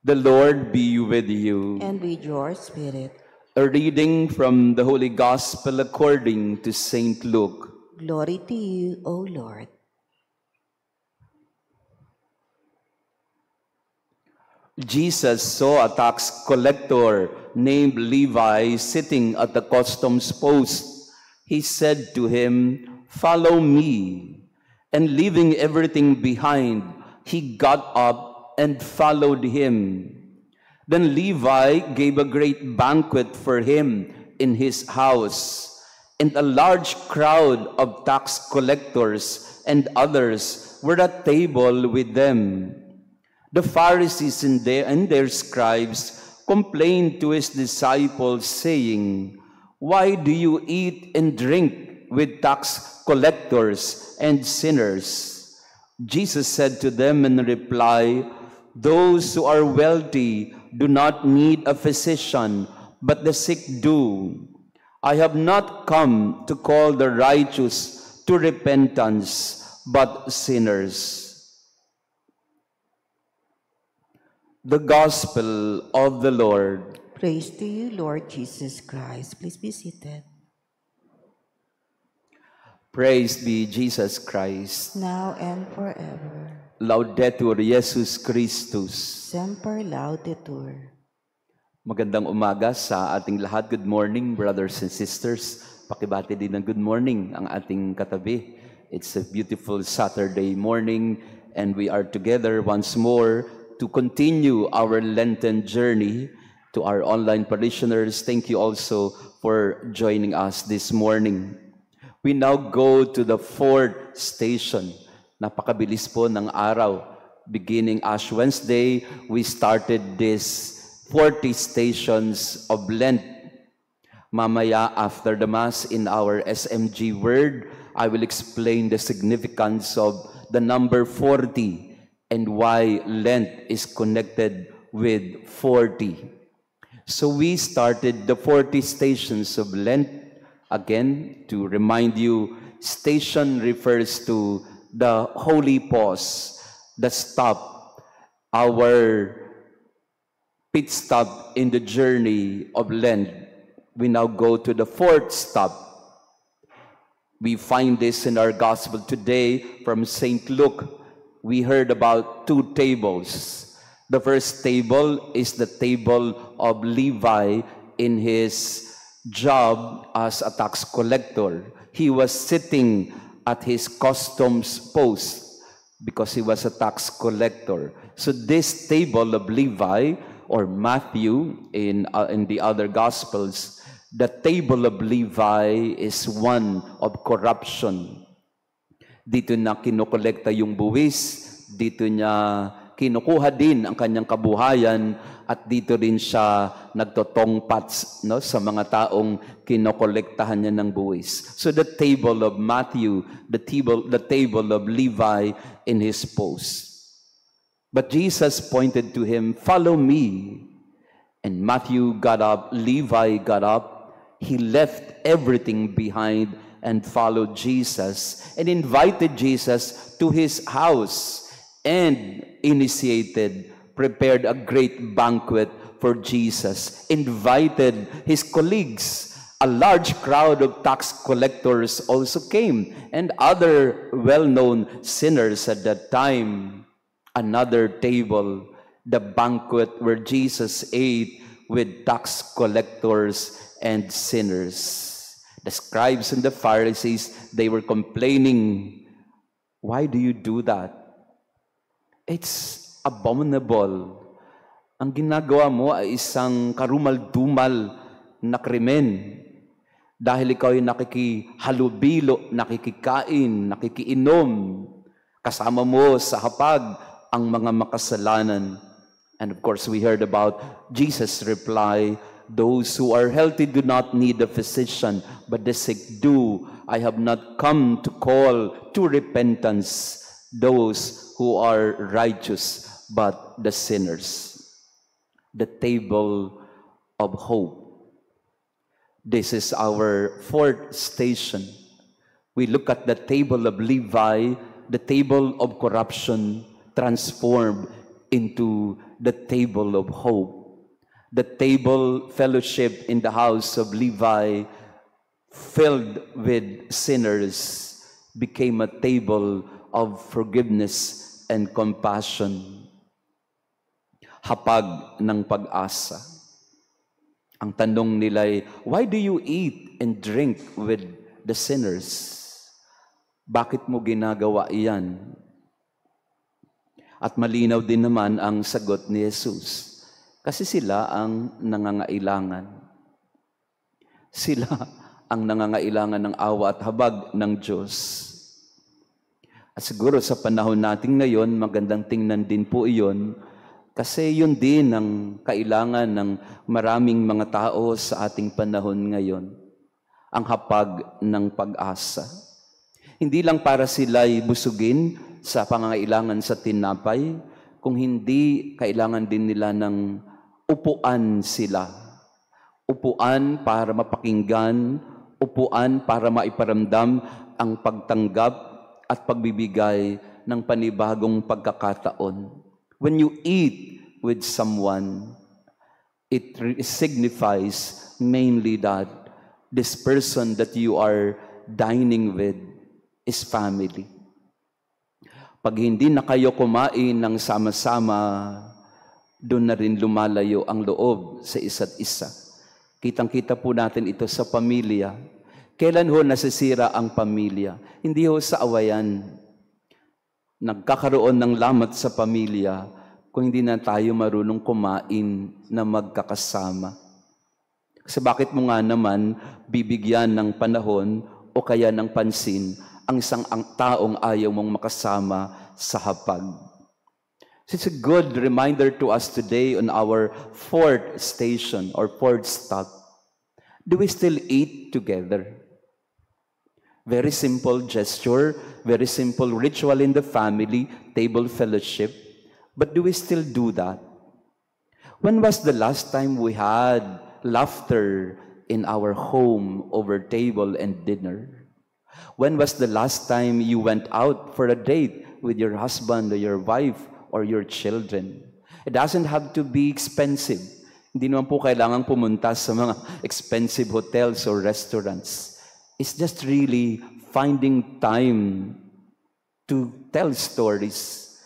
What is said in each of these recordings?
The Lord be with you. And with your spirit. A reading from the Holy Gospel according to Saint Luke. Glory to you, O Lord. Jesus saw a tax collector named Levi sitting at the customs post. He said to him, "Follow me." And leaving everything behind, he got up and followed him. Then Levi gave a great banquet for him in his house, and a large crowd of tax collectors and others were at table with them. The Pharisees and their scribes complained to his disciples, saying, "Why do you eat and drink with tax collectors and sinners?" Jesus said to them in reply, "Those who are wealthy do not need a physician, but the sick do. I have not come to call the righteous to repentance, but sinners." The Gospel of the Lord. Praise to you, Lord Jesus Christ. Please be seated. Praise be Jesus Christ. Now and forever. Laudetur Jesus Christus. Semper laudetur. Magandang umaga sa ating lahat. Good morning, brothers and sisters. Pakibati din ng good morning ang ating katabi. It's a beautiful Saturday morning and we are together once more to continue our Lenten journey. To our online parishioners, thank you also for joining us this morning. We now go to the fourth station. Napakabilis po ng araw. Beginning Ash Wednesday, we started this 40 stations of Lent. Mamaya after the Mass in our SMG word, I will explain the significance of the number 40 and why Lent is connected with 40. So we started the 40 stations of Lent. Again, to remind you, station refers to the holy pause, the stop, our pit stop in the journey of Lent. We now go to the fourth stop. We find this in our gospel today from Saint Luke. We heard about two tables. The first table is the table of Levi in his job as a tax collector. He was sitting at his customs post because he was a tax collector. So this table of Levi, or Matthew in the other Gospels, the table of Levi is one of corruption. Dito na kinokolekta yung buwis, dito niya kinukuha din ang kanyang kabuhayan, at dito rin siya nagtotongpats, no, sa mga taong kinokolektahan niya ng buwis. So the table of Matthew, the table of Levi in his post. But Jesus pointed to him, "Follow me." And Matthew got up, Levi got up, he left everything behind and followed Jesus and invited Jesus to his house and prepared a great banquet for Jesus, invited his colleagues. A large crowd of tax collectors also came, and other well-known sinners at that time. Another table, the banquet where Jesus ate with tax collectors and sinners. The scribes and the Pharisees, they were complaining, "Why do you do that? It's abominable. Ang ginagawa mo ay isang karumal-dumal na krimen. Dahil ikaw ay nakikihalubilo, nakikikain, nakikiinom. Kasama mo sa hapag ang mga makasalanan." And of course, we heard about Jesus' reply, "Those who are healthy do not need a physician, but the sick do. I have not come to call to repentance those who are righteous, but the sinners." The table of hope. This is our fourth station. We look at the table of Levi, the table of corruption transformed into the table of hope. The table fellowship in the house of Levi, filled with sinners, became a table of forgiveness and compassion. Hapag ng pag-asa. Ang tanong nila ay, why do you eat and drink with the sinners? Bakit mo ginagawa iyan? At malinaw din naman ang sagot ni Jesus. Kasi sila ang nangangailangan. Sila ang nangangailangan ng awa at habag ng Diyos. At siguro sa panahon natin ngayon, magandang tingnan din po iyon, kasi yun din ang kailangan ng maraming mga tao sa ating panahon ngayon. Ang hapag ng pag-asa. Hindi lang para sila'y busugin sa pangangailangan sa tinapay, kung hindi, kailangan din nila ng upuan sila. Upuan para mapakinggan, upuan para maiparamdam ang pagtanggap at pagbibigay ng panibagong pagkakataon. When you eat with someone, it signifies mainly that this person that you are dining with is family. Pag hindi na kayo kumain ng sama-sama, doon na rin lumalayo ang loob sa isa't isa. Kitang-kita po natin ito sa pamilya. Kailan ho nasisira ang pamilya? Hindi ho sa awayan. Nagkakaroon ng lamat sa pamilya kung hindi na tayo marunong kumain na magkakasama. Kasi bakit mo nga naman bibigyan ng panahon o kaya ng pansin ang isang taong ayaw mong makasama sa hapag? It's a good reminder to us today on our fourth station or fourth stop. Do we still eat together? Very simple gesture, very simple ritual in the family, table fellowship. But do we still do that? When was the last time we had laughter in our home over table and dinner? When was the last time you went out for a date with your husband or your wife or your children? It doesn't have to be expensive. Hindi naman po kailangan pumunta sa mga expensive hotels or restaurants. It's just really finding time to tell stories,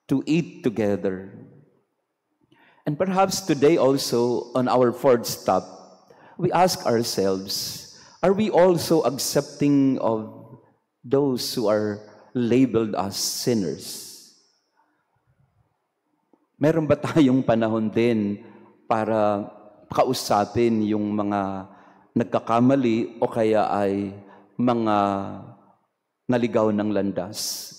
to eat together. And perhaps today also, on our fourth stop, we ask ourselves, are we also accepting of those who are labeled as sinners? Meron ba tayong panahon din para kausapin yung mga nagkakamali o kaya ay mga naligaw ng landas?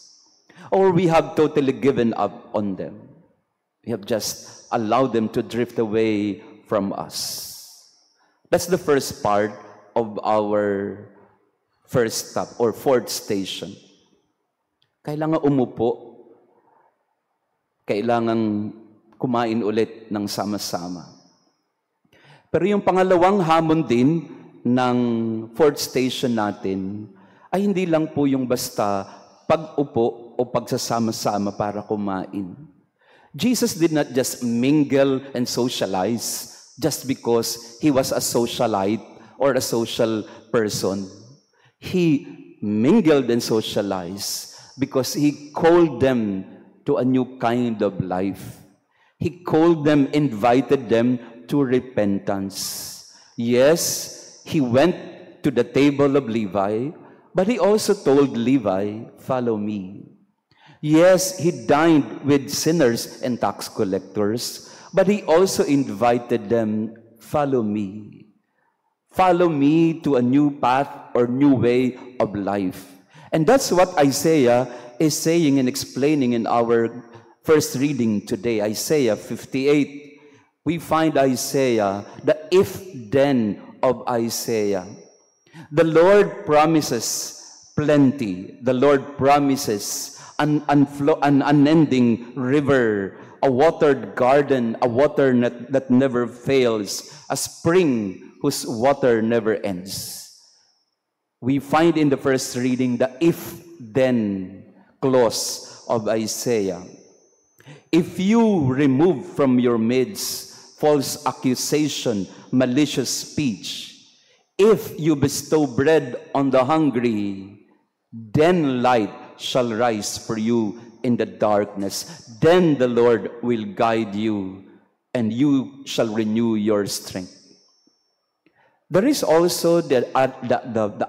Or we have totally given up on them. We have just allowed them to drift away from us. That's the first part of our first stop or fourth station. Kailangan umupo. Kailangan kumain ulit ng sama-sama. Pero yung pangalawang hamon din ng fourth station natin ay hindi lang po yung basta pag-upo o pagsasama-sama para kumain. Jesus did not just mingle and socialize just because he was a socialite or a social person. He mingled and socialized because he called them to a new kind of life. He called them, invited them to repentance. Yes, he went to the table of Levi, but he also told Levi, follow me. Yes, he dined with sinners and tax collectors, but he also invited them, follow me. Follow me to a new path or new way of life. And that's what Isaiah is saying and explaining in our first reading today, Isaiah 58. We find Isaiah, the if-then of Isaiah. The Lord promises plenty. The Lord promises an unending river, a watered garden, a water that never fails, a spring whose water never ends. We find in the first reading the if-then clause of Isaiah. If you remove from your midst false accusation, malicious speech, if you bestow bread on the hungry, then light shall rise for you in the darkness. Then the Lord will guide you, and you shall renew your strength. There is also the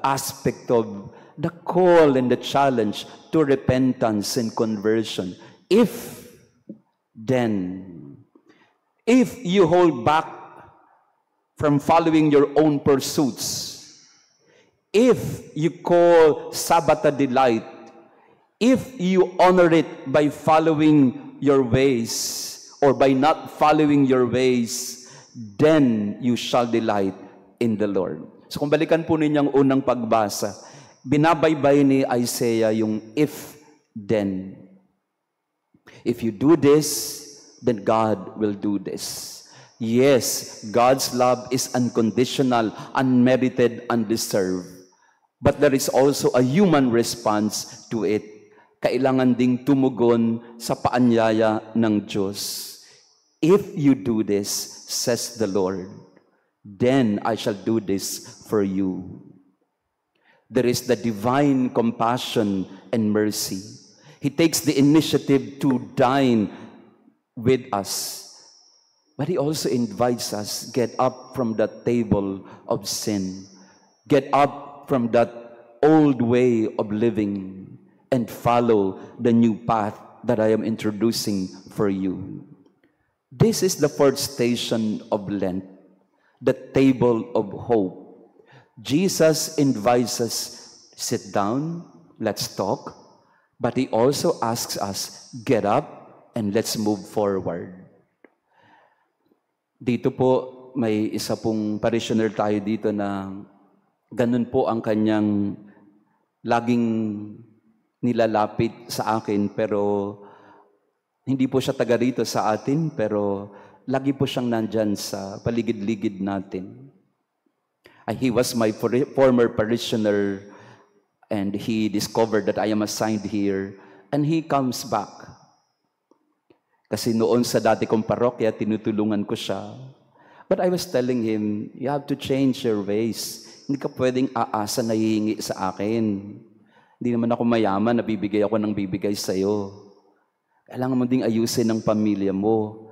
aspect of the call and the challenge to repentance and conversion. If you hold back from following your own pursuits, if you call Sabbath a delight, if you honor it by following your ways or by not following your ways, then you shall delight in the Lord. So kung balikan po ninyo ang unang pagbasa, binabaybay ni Isaiah yung if, then. If you do this, then God will do this. Yes, God's love is unconditional, unmerited, undeserved. But there is also a human response to it. Kailangan ding tumugon sa paanyaya ng Diyos. If you do this, says the Lord, then I shall do this for you. There is the divine compassion and mercy. He takes the initiative to dine with us. But He also invites us, get up from that table of sin. Get up from that old way of living and follow the new path that I am introducing for you. This is the fourth station of Lent, the table of hope. Jesus invites us, sit down, let's talk. But He also asks us, get up and let's move forward. Dito po, may isa pong parishioner tayo dito na ganun po ang kanyang laging nilalapit sa akin, pero hindi po siya taga rito sa atin, pero lagi po siyang nandyan sa paligid-ligid natin. He was my former parishioner, and he discovered that I am assigned here, and he comes back. Kasi noon sa dati kong parokya, tinutulungan ko siya. But I was telling him, you have to change your ways. Hindi ka pwedeng aasa na hihingi sa akin. Hindi naman ako mayaman, nabibigay ako ng bibigay sa'yo. Kailangan mo ding ayusin ang pamilya mo.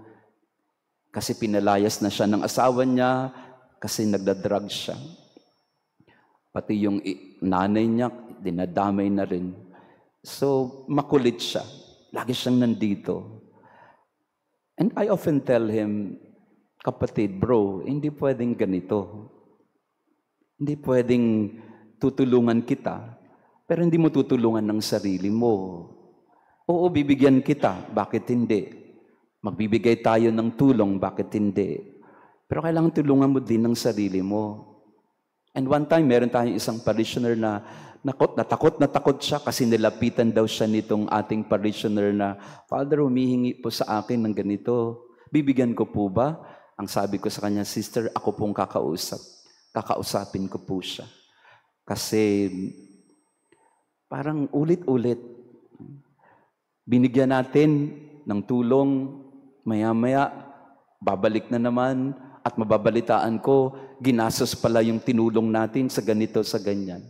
Kasi pinalayas na siya ng asawa niya, kasi nagdadrug siya. Pati yung nanay niya, dinadamay na rin. So, makulit siya. Lagi siyang nandito. And I often tell him, kapatid, bro, hindi pwedeng ganito. Hindi pwedeng tutulungan kita, pero hindi mo tutulungan ng sarili mo. Oo, bibigyan kita. Bakit hindi? Magbibigay tayo ng tulong. Bakit hindi? Pero kailangan tulungan mo din ng sarili mo. And one time, meron tayong isang parishioner na takot siya kasi nilapitan daw siya nitong ating parishioner na, Father, humihingi po sa akin ng ganito. Bibigyan ko po ba? Ang sabi ko sa kanya, Sister, ako pong kakausap. Kakausapin ko po siya. Kasi parang ulit-ulit. Binigyan natin ng tulong, maya-maya, babalik na naman, at mababalitaan ko, ginastos pala yung tinulong natin sa ganito, sa ganyan.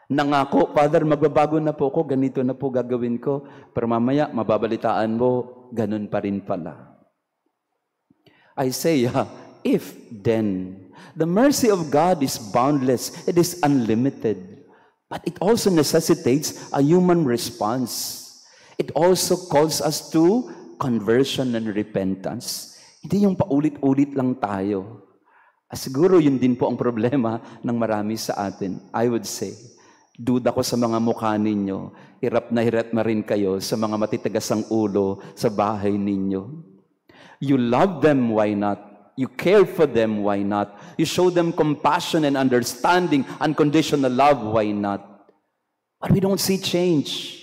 Nangako, Father, magbabago na po ako, ganito na po gagawin ko, pero mamaya, mababalitaan mo, ganun pa rin pala. Isaiah, if then, the mercy of God is boundless, it is unlimited, but it also necessitates a human response. It also calls us to conversion and repentance. Hindi yung paulit-ulit lang tayo. Siguro yun din po ang problema ng marami sa atin. I would say, duda ko sa mga mukha ninyo, hirap na rin kayo sa mga matitigas ang ulo sa bahay ninyo. You love them, why not? You care for them, why not? You show them compassion and understanding, unconditional love, why not? But we don't see change.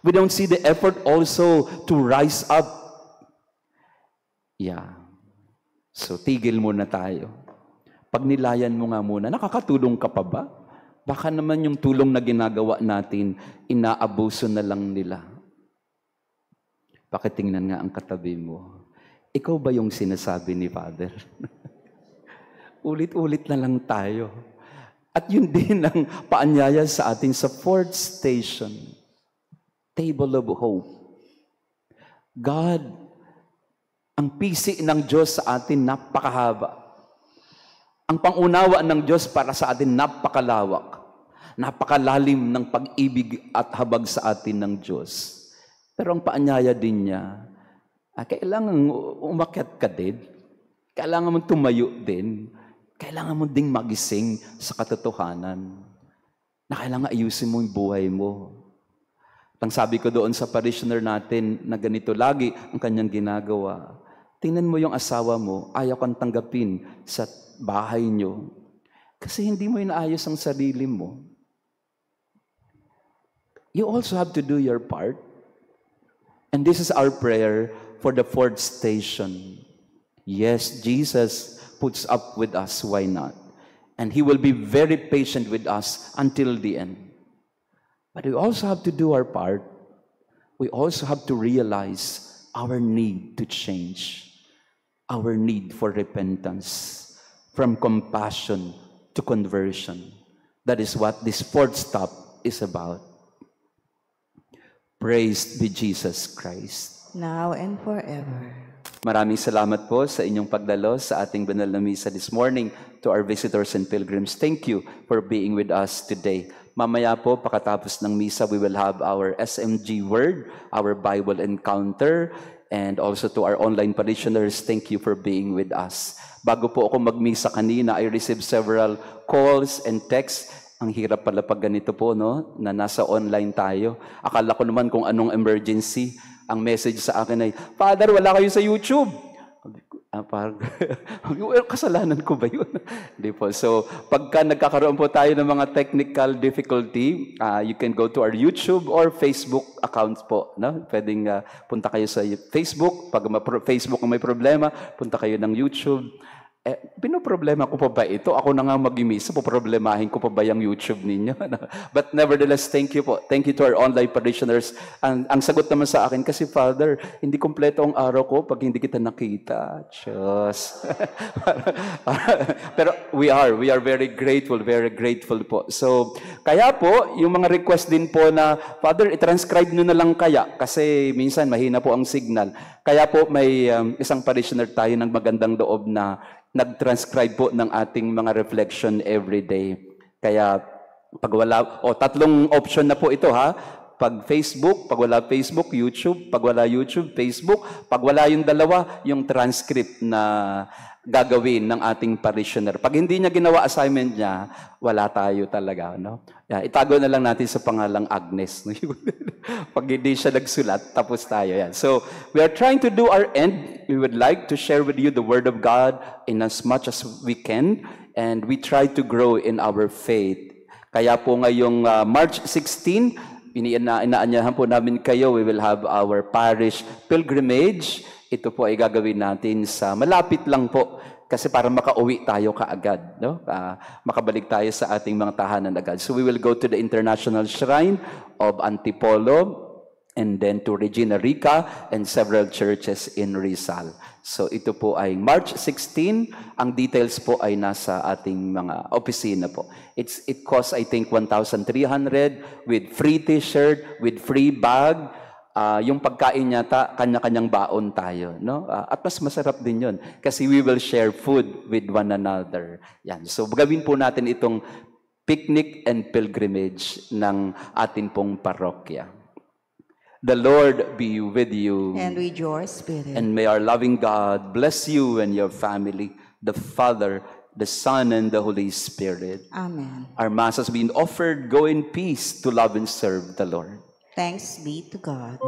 We don't see the effort also to rise up. Yeah. So, tigil muna tayo. Pag nilayan mo nga muna, nakakatulong ka pa ba? Baka naman yung tulong na ginagawa natin, inaabuso na lang nila. Pakitingnan nga ang katabi mo. Ikaw ba yung sinasabi ni Father? Ulit-ulit na lang tayo. At yun din ang paanyaya sa atin sa fourth station, table of hope. God, ang pisi ng Diyos sa atin napakahaba. Ang pangunawa ng Diyos para sa atin napakalawak. Napakalalim ng pag-ibig at habag sa atin ng Diyos. Pero ang paanyaya din niya, kailangan umakyat ka din. Kailangan mo tumayo din. Kailangan mo ding magising sa katotohanan. Na kailangan ayusin mo yung buhay mo. Ang sabi ko doon sa parishioner natin na ganito lagi ang kanyang ginagawa. Tingnan mo yung asawa mo, ayaw kang tanggapin sa bahay niyo. Kasi hindi mo inaayos ang sarili mo. You also have to do your part. And this is our prayer for the fourth station. Yes, Jesus puts up with us. Why not? And He will be very patient with us until the end. But we also have to do our part. We also have to realize our need to change. Our need for repentance. From compassion to conversion. That is what this fourth stop is about. Praised be Jesus Christ. Now and forever. Maraming salamat po sa inyong pagdalo sa ating banal na misa this morning. To our visitors and pilgrims, thank you for being with us today. Mamaya po, pakatapos ng misa, we will have our SMG Word, our Bible Encounter, and also to our online parishioners, thank you for being with us. Bago po ako magmisa kanina, I received several calls and texts. Ang hirap pala pag ganito po, no? Na nasa online tayo. Akala ko naman kung anong emergency. Ang message sa akin ay, Father, wala kayo sa YouTube. Kasalanan ko ba yun? Hindi po. So, pagka nagkakaroon po tayo ng mga technical difficulty, you can go to our YouTube or Facebook accounts po. No? Pwedeng punta kayo sa Facebook. Pag Facebook ang may problema, punta kayo ng YouTube. Pinoproblema ko pa ba ito? Ako na nga mag-imisa, poproblemahin ko pa ba yung YouTube ninyo? But nevertheless, thank you po. Thank you to our online parishioners. Ang sagot naman sa akin, kasi Father, hindi kompleto ang araw ko pag hindi kita nakita. Diyos. Pero we are very grateful po. So, kaya po, yung mga request din po na, Father, i-transcribe nyo na lang kaya, kasi minsan mahina po ang signal. Kaya po may isang parishioner tayo ng magandang loob na nag-transcribe po ng ating mga reflection every day. Kaya pag wala, tatlong option na po ito ha. Pag Facebook, pag wala Facebook, YouTube. Pag wala YouTube, Facebook. Pag wala yung dalawa, yung transcript na gagawin ng ating parishioner. Pag hindi niya ginawa assignment niya, wala tayo talaga. No? Itago na lang natin sa pangalang Agnes. Pag hindi siya nagsulat, tapos tayo. Yan. So, we are trying to do our end. We would like to share with you the Word of God in as much as we can. And we try to grow in our faith. Kaya po ngayong March 16, inaanyahan po namin kayo. We will have our parish pilgrimage. Ito po ay gagawin natin sa malapit lang po kasi para makauwi tayo kaagad, no? Makabalik tayo sa ating mga tahanan agad. So we will go to the International Shrine of Antipolo and then to Regina Rica and several churches in Rizal. So ito po ay March 16. Ang details po ay nasa ating mga opisina po. It costs I think 1,300 with free t-shirt, with free bag. Yung pagkain yata, kanya-kanyang baon tayo. No? At mas masarap din yun. Kasi we will share food with one another. Yan. So, gawin po natin itong picnic and pilgrimage ng atin pong parokya. The Lord be with you. And with your spirit. And may our loving God bless you and your family, the Father, the Son, and the Holy Spirit. Amen. Our Mass has been offered. Go in peace to love and serve the Lord. Thanks be to God.